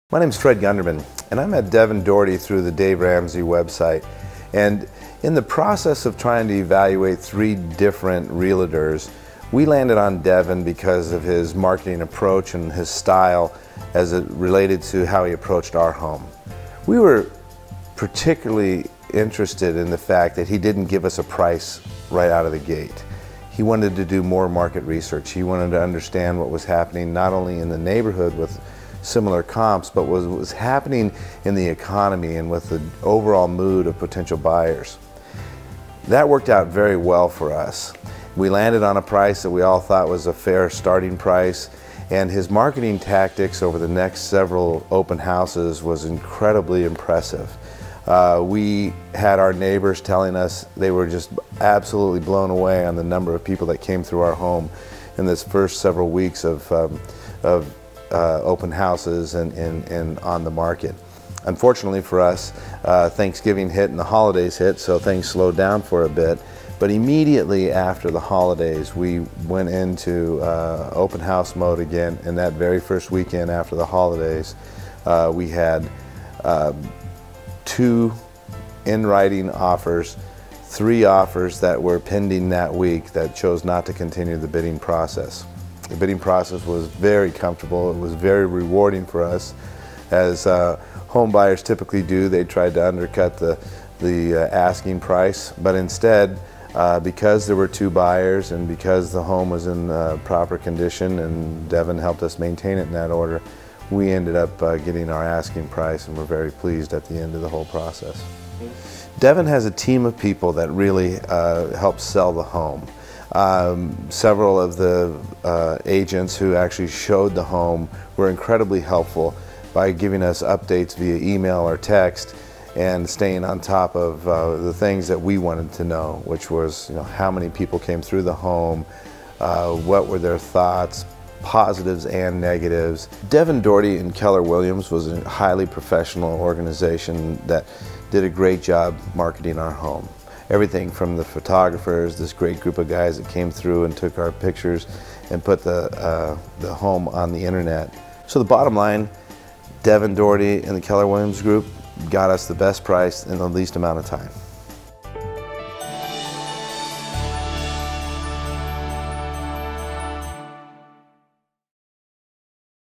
My name is Fred Gunderman, and I met Devin Doherty through the Dave Ramsey website. And in the process of trying to evaluate 3 different realtors, we landed on Devin because of his marketing approach and his style as it related to how he approached our home. We were particularly interested in the fact that he didn't give us a price right out of the gate. He wanted to do more market research. He wanted to understand what was happening not only in the neighborhood with similar comps, but what was happening in the economy and with the overall mood of potential buyers. That worked out very well for us. We landed on a price that we all thought was a fair starting price, and his marketing tactics over the next several open houses was incredibly impressive. We had our neighbors telling us they were just absolutely blown away on the number of people that came through our home in this first several weeks of open houses and on the market. Unfortunately for us, Thanksgiving hit and the holidays hit, so things slowed down for a bit. But immediately after the holidays, we went into open house mode again, and that very first weekend after the holidays, we had 2 in-writing offers, 3 offers that were pending that week that chose not to continue the bidding process. The bidding process was very comfortable. It was very rewarding for us. As home buyers typically do, they tried to undercut the asking price, but instead, because there were 2 buyers and because the home was in proper condition and Devin helped us maintain it in that order, we ended up getting our asking price, and we're very pleased at the end of the whole process. Devin has a team of people that really help sell the home. Several of the agents who actually showed the home were incredibly helpful by giving us updates via email or text and staying on top of the things that we wanted to know, which was, how many people came through the home, what were their thoughts, positives and negatives. Devin Doherty and Keller Williams was a highly professional organization that did a great job marketing our home. Everything from the photographers, this great group of guys that came through and took our pictures and put the home on the internet. So the bottom line, Devin Doherty and the Keller Williams Group got us the best price in the least amount of time.